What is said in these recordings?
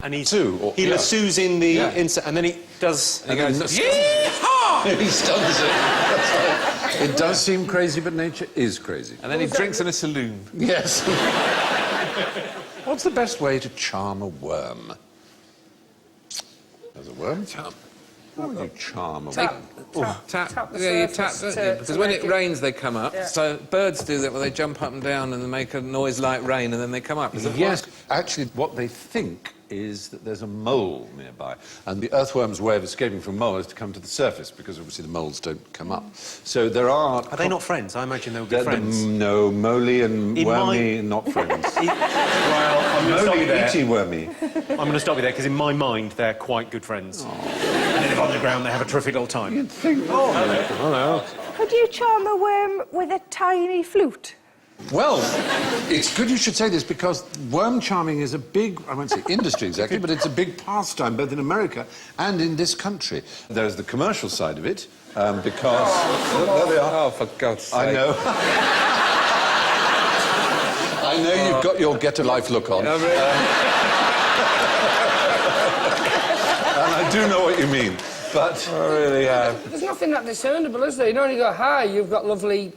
And he lassos in the insect, and then he does. And he goes, yeehaw! He stuns it. That's right. It does seem crazy, but nature is crazy. And then he drinks in a saloon. Yes. What's the best way to charm a worm? There's a worm charm. How would you charm a worm? Tap, yeah, you tap, don't you? Because when it rains, they come up. Yeah. So birds do that, where they jump up and down and they make a noise like rain, and then they come up. Yes, actually, what they think is that there's a mole nearby, and the earthworm's way of escaping from mole is to come to the surface, because obviously the moles don't come up. So there are... Are they not friends? I imagine they would be friends. No, moley and wormy, not friends. Well, I'm going to stop you there. Moley, wormy. I'm going to stop you there, because in my mind, they're quite good friends. Oh. And they live underground, they have a terrific little time. You'd think... Oh, hello. Could you charm a worm with a tiny flute? Well, it's good you should say this, because worm charming is a big, I won't say industry exactly, but it's a big pastime, both in America and in this country. There's the commercial side of it, because... there they are. Oh, for God's sake. I know. I know you've got your get-a-life look on. And I do know what you mean, but... I really have. There's nothing that discernible, is there? You know, when you go high, you've got lovely...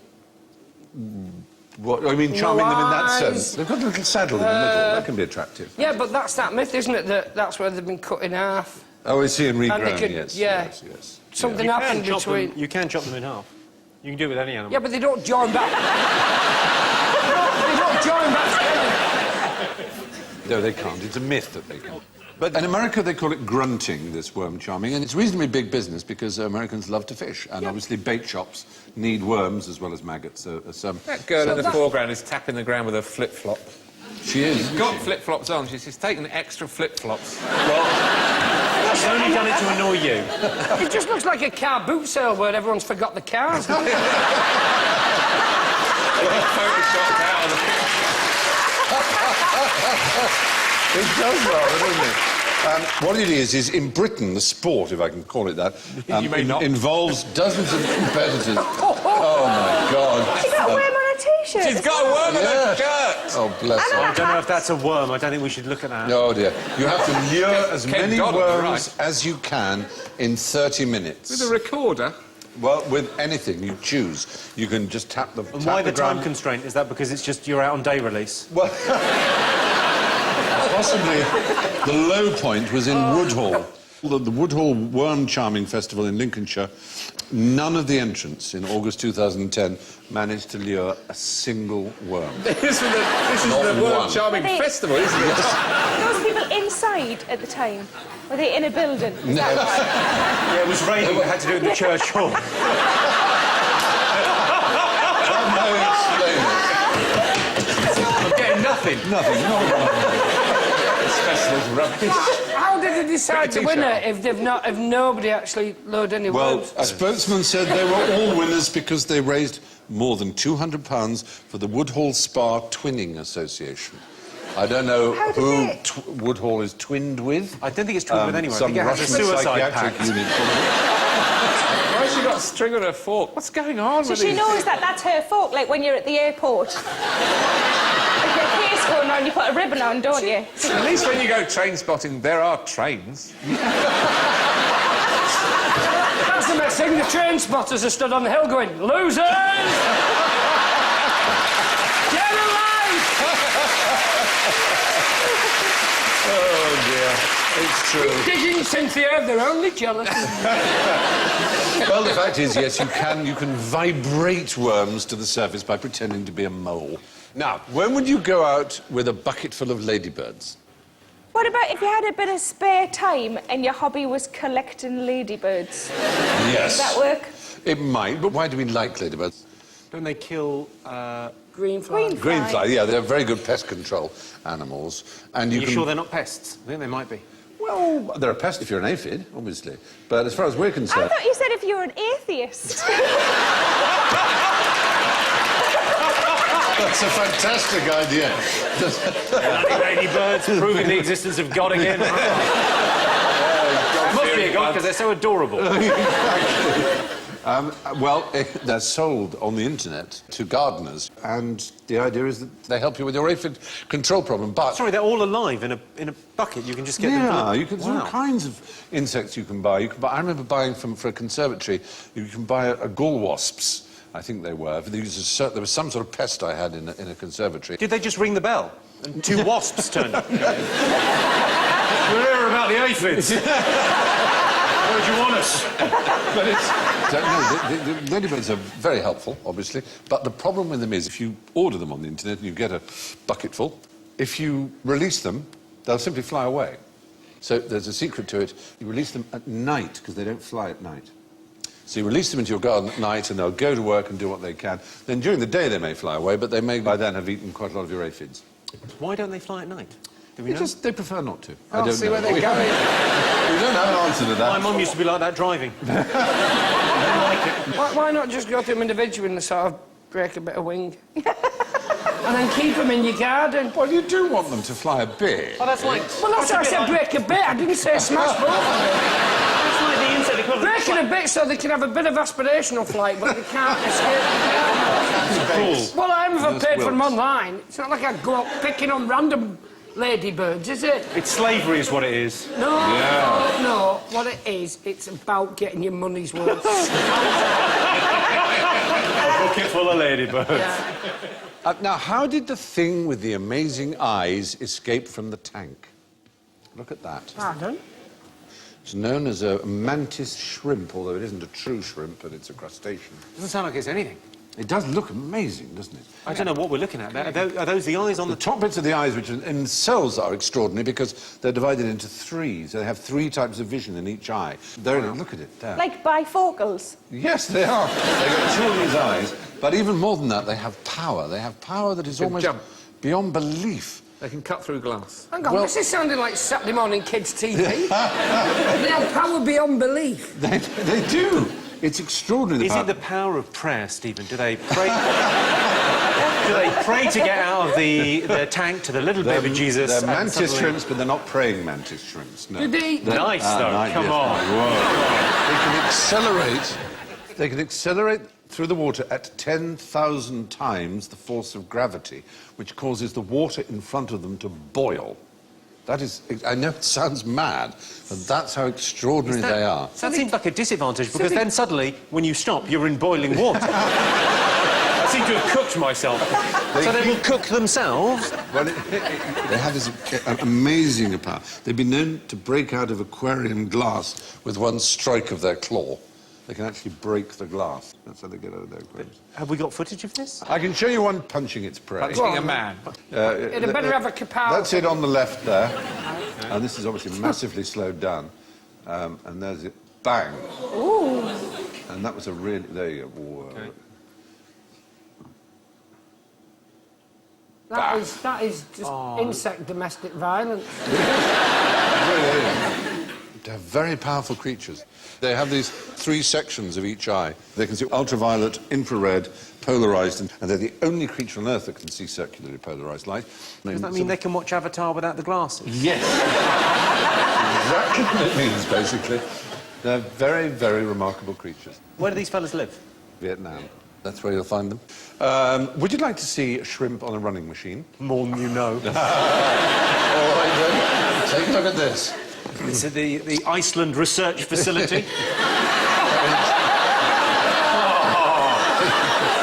What, I mean, charming them in that sense? They've got a little saddle in the middle. That can be attractive. Yeah, but that's that myth, isn't it? That's where they've been cut in half. Oh, I see, and regrown, yes. Yes. Something happened between... You can chop them in half. You can do it with any animal. Yeah, but they don't join back. they don't join back together. No, they can't. It's a myth that they can't. But in America, they call it grunting, this worm charming, and it's reasonably big business because Americans love to fish, and obviously bait shops need worms as well as maggots. That girl in the foreground is tapping the ground with her flip-flop. She is. She's got flip-flops on. She's taken extra flip-flops. Well, she's only done it to annoy you. It just looks like a car boot sale where everyone's forgot the cars. Photoshopped out of the... It does rather, doesn't it? What it is in Britain, the sport, if I can call it that, involves dozens of competitors. Oh, my God. She's got a worm on her T-shirt. She's got a worm on her shirt! Oh, bless her. I don't know if that's a worm. I don't think we should look at that. Oh, dear. You have to lure as many worms as you can in 30 minutes. With a recorder? Well, with anything you choose. You can just tap the... And why the time constraint? Is that because it's just you're out on day release? Well... Possibly the low point was in Woodhall. The Woodhall Worm Charming Festival in Lincolnshire, none of the entrants in August 2010 managed to lure a single worm. This is the Worm Charming Festival, isn't it? Were those people inside at the time? Were they in a building? Is that right? Yeah, it was raining. We had to do it in the church hall. I'm getting nothing. Nothing. How did they decide the winner if nobody actually lured any worms? Well, a spokesman said they were all winners because they raised more than £200 for the Woodhall Spa Twinning Association. I don't know who Woodhall is twinned with. I don't think it's twinned with anyone. I think it has a Russian suicide pact. unit. Why has she got a string on her fork? What's going on with she knows that that's her fork, like when you're at the airport. Like your face going on, you put a ribbon on, don't you? At least when you go train spotting, there are trains. That's the best thing. The train spotters are stood on the hill going, losers! Get a life! Oh, dear. It's true. Digging, Cynthia, they're only jealous. Well, the fact is, yes, you can vibrate worms to the surface by pretending to be a mole. Now, when would you go out with a bucket full of ladybirds? What about if you had a bit of spare time and your hobby was collecting ladybirds? Yes. Does that work? It might, but why do we like ladybirds? Don't they kill... Greenfly. Greenfly, yeah, they're very good pest control animals. And Are you sure they're not pests? I think they might be. Well, they're a pest if you're an aphid, obviously. But as far as we're concerned... I thought you said if you were an atheist. That's a fantastic idea. Ladybirds proving the existence of God again. There must be a God because they're so adorable. Exactly. Well, they're sold on the internet to gardeners, and the idea is that they help you with your aphid control problem, but... Sorry, they're all alive in a bucket. You can just get them... Yeah, you can... There's all Wow. kinds of insects you can buy. I remember buying for a conservatory, you can buy a gall wasps, I think they were. There was some sort of pest I had in a conservatory. Did they just ring the bell? And 2 wasps turned up? We're here about the aphids. Where do you want us? But the ladybirds are very helpful, obviously, but the problem with them is if you order them on the internet and you get a bucketful, if you release them, they'll simply fly away. So there's a secret to it. You release them at night, because they don't fly at night. So you release them into your garden at night and they'll go to work and do what they can. Then during the day they may fly away, but they may by then have eaten quite a lot of your aphids. Why don't they fly at night? Do we know? They prefer not to. I'll see where they're going. We don't have an answer to that. My mum used to be like that driving. I don't like it. Why not just go to them individually and sort of break a bit of wing? And then keep them in your garden. Well, you do want them to fly a bit. Oh, that's like... Well, that's what I said, break a bit. I didn't say smash both of them. That's like the insect equivalent. Breaking a bit so they can have a bit of aspirational flight, but they can't escape. Cool. Well, I haven't Those paid for them wilts. online. It's not like I go up picking on random ladybirds, is it? It's slavery is what it is. No, no. What it is, it's about getting your money's worth. A bucket full of ladybirds. Yeah. Now, how did the thing with the amazing eyes escape from the tank? Look at that. Pardon? It's known as a mantis shrimp, although it isn't a true shrimp, but it's a crustacean. Doesn't sound like it's anything. It does look amazing, doesn't it? I don't know what we're looking at. Are those the eyes on The the... top bits of the eyes, which in themselves are extraordinary because they're divided into 3, so they have 3 types of vision in each eye. There, look at it, there. Like bifocals. Yes, they are. They've got 2 of these eyes, but even more than that, they have power. They have power that is They almost jump. beyond belief. They can cut through glass. Hang on, Well- this is sounding like Saturday morning kids' TV. They have power beyond belief. They do. It's extraordinary. Is it the power of prayer, Stephen? Do they pray... Do they pray to get out of the tank to the little baby Jesus? They're and mantis suddenly- shrimps, but they're not praying mantis shrimps. No. Do they- Nice, though. Come yes, on. Whoa. They can accelerate. They can accelerate through the water at 10,000 times the force of gravity, which causes the water in front of them to boil. That is, I know it sounds mad, but that's how extraordinary they are. That seems like a disadvantage, because then suddenly, when you stop, you're in boiling water. I seem to have cooked myself. So they will cook themselves? Well, they have this amazing power. They've been known to break out of aquarium glass with one strike of their claw. They can actually break the glass. That's how they get out of their aquariums. Have we got footage of this? I can show you one punching its prey. Punching a man. It'd better have a kapow. That's it on the left there. And this is obviously massively slowed down. And there's it. Bang. Ooh. And that was a really... There you go. Whoa. Okay. That is just insect domestic violence. They're very powerful creatures. They have these 3 sections of each eye. They can see ultraviolet, infrared, polarised, and they're the only creature on Earth that can see circularly polarised light. Does that mean they can watch Avatar without the glasses? Yes. Exactly what it means, basically. They're very, very remarkable creatures. Where do these fellas live? Vietnam. That's where you'll find them. Would you like to see a shrimp on a running machine? More than you know. All right, then. Take a look at this. It's at the Iceland Research Facility.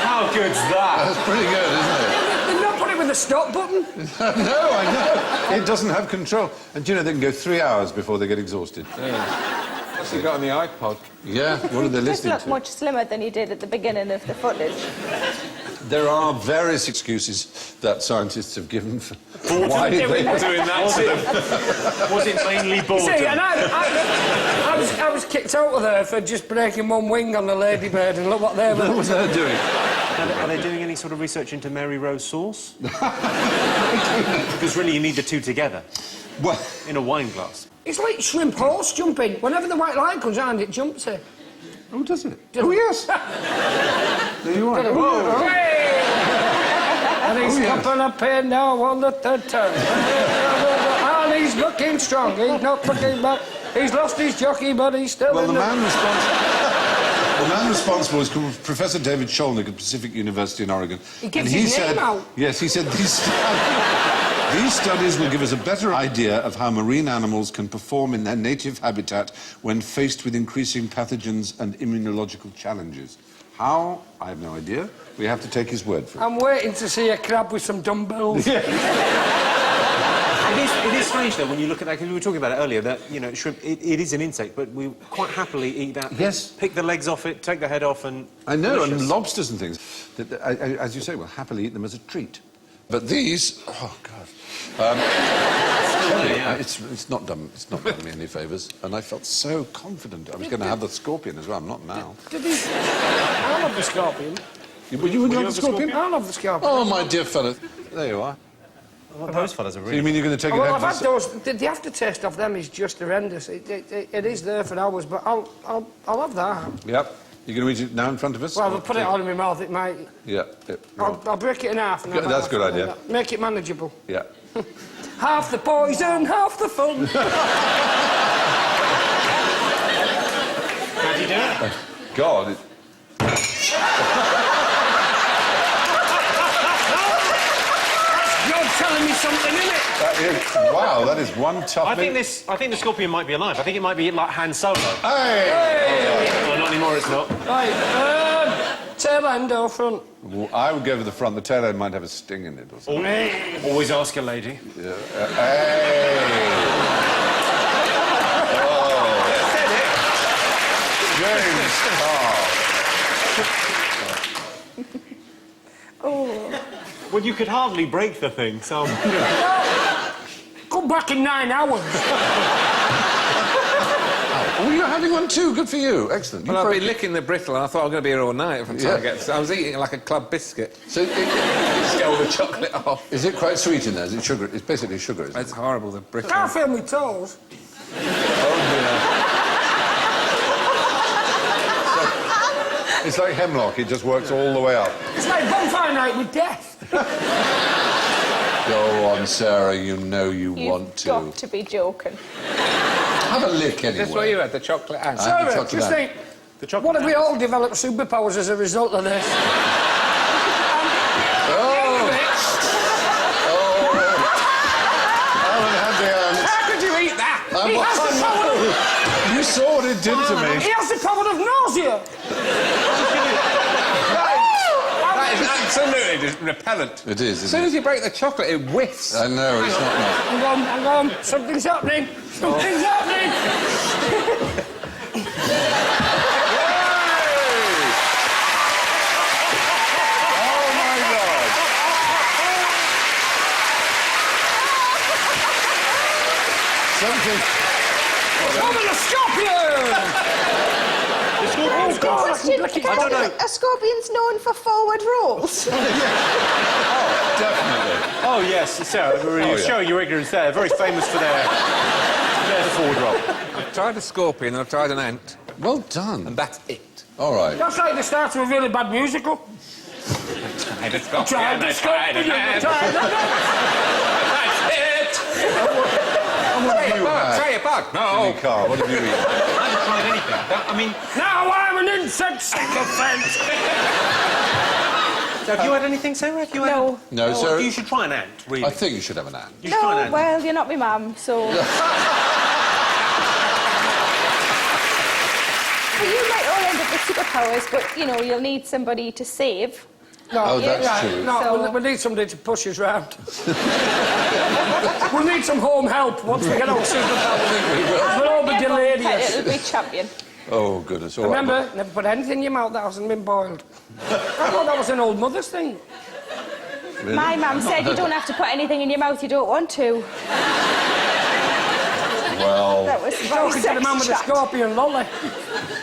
How good's that? That's pretty good, isn't it? They've not put it with a stop button. No, I know. It doesn't have control. And do you know, they can go 3 hours before they get exhausted. What's he got on the iPod? Yeah, what are they Just listening look to? much slimmer than he did at the beginning of the footage. There are various excuses that scientists have given for why they... Doing that was it mainly boredom? See, and I was kicked out of there for just breaking one wing on the ladybird, and look what they were. What was they doing? Are they doing any sort of research into Mary Rose sauce? Because really you need the 2 together. Well, In a wine glass. It's like shrimp horse jumping. Whenever the white light comes round, it jumps it. oh, does it? Oh, yes. There you are. Whoa. Hey! And he's coughing up here now on the 3rd turn. And he's looking strong. He's not looking back. He's lost his jockey, but he's still Well, in the man responsible... The man responsible is called Professor David Sholnick at Pacific University in Oregon. He gives his name out. Yes, he said these studies will give us a better idea of how marine animals can perform in their native habitat when faced with increasing pathogens and immunological challenges. How? I have no idea. We have to take his word for it. I'm waiting to see a crab with some dumbbells. It is strange, though, when you look at that, because we were talking about it earlier, that, you know, shrimp, it is an insect, but we quite happily eat that. Yes. Pick the legs off it, take the head off, and... I know, delicious. and lobsters and things. As you say, we'll happily eat them as a treat. But these... Oh, God. It's not done me any favours, and I felt so confident I was going to have the scorpion as well. I'm not now. I love the scorpion. Would you have the scorpion? I love the scorpion. Oh, my dear fellow. There you are. Well, those fellas are So really... you mean you're going to take it Well, home? I've had those. The aftertaste of them is just horrendous. It is there for hours, but I'll have that. Yep. You're going to eat it now in front of us? Well, if I put it on in my mouth, it might... Yeah. I'll break it in half. And That's a good idea. Make it manageable. Yeah. Half the poison, half the fun. How do you do it? God. You're telling me something, innit? Wow, that is one tough... I think the scorpion might be alive. I think it might be like Han Solo. Hey! Well, not anymore, it's not. Right, tail end or front? Well, I would go for the front. The tail end might have a sting in it or something. Always ask a lady. Yeah. Hey! Oh. Well, you could hardly break the thing, so... Come back in 9 hours. Oh, you're having one too. Good for you. Excellent. Well, I've been licking the brittle, and I thought I was going to be here all night if I'm trying to get... I was eating it like a club biscuit. So Just get all the chocolate off. is it quite sweet in there? Is it sugar? It's basically sugar, isn't it? It's horrible, the brittle. Can't feel my toes. It's like hemlock. It just works all the way up. It's like bonfire night with death. Go on, Sarah. You know you want to. You've got to be joking. Have a lick anyway. That's what you had, the chocolate ant. I had the Sarah, chocolate just ant. think, what if we all developed superpowers as a result of this? How could you eat that? He has the power of... You saw what it did to me. He has the power of nausea. That is absolutely just repellent. It is, As soon as you break the chocolate, it whiffs. I know, it's not nice. Hang on. Something's happening. Something's happening. Oh, my God. Something... Oh, the scorpion! Oh, God. Question, I don't know. are scorpions known for forward rolls? Definitely. Oh, yes, Sarah, you're showing your ignorance there. Very famous for their forward roll. I've tried a scorpion and I've tried an ant, Well done. and that's it. All right. That's like the start of a really bad musical. I just got Tried the scorpion. That's it! Try it back. No. Jimmy Carr, what have you eaten? I haven't tried anything. I mean, Now I'm an insect sycophant. have you had anything, Sarah? Have you had... No. No, Sarah. You should try an ant, really. I think you should have an ant. You should try an No, ant. well, you're not my mum, so... Well, you might all end up with superpowers, but, you know, you'll need somebody to save. No, Oh, that's true. No, So- we need somebody to push us round. We'll need some home help once we get our superpowers. We'll all be delirious. It'll be champion. Oh, goodness. All right. Remember, never put anything in your mouth that hasn't been boiled. I thought that was an old mother's thing. Really? My mum said you don't have to put anything in your mouth you don't want to. Well... That was my Talking to the man with the sex chat. scorpion lolly.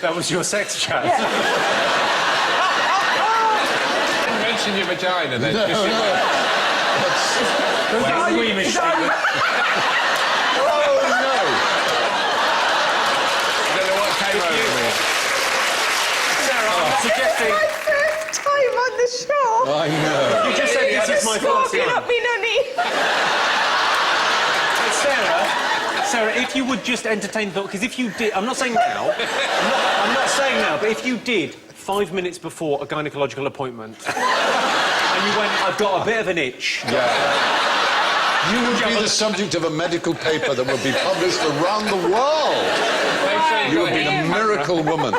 That was your sex chat. Yeah. Mention your vagina then. No, no. Well, we mistake that. Oh, no. I don't know what came over me. Sarah, I'm suggesting... My first time on the show. I know. You just said this is my first Scorpion time. up me nunny. Sarah, Sarah, if you would just entertain the thought, because if you did... I'm not saying now. I'm not saying now, but if you did 5 minutes before a gynecological appointment and you went, I've got a bit of an itch... Yeah. You would be the subject of a medical paper that would be published around the world. You would be the miracle woman.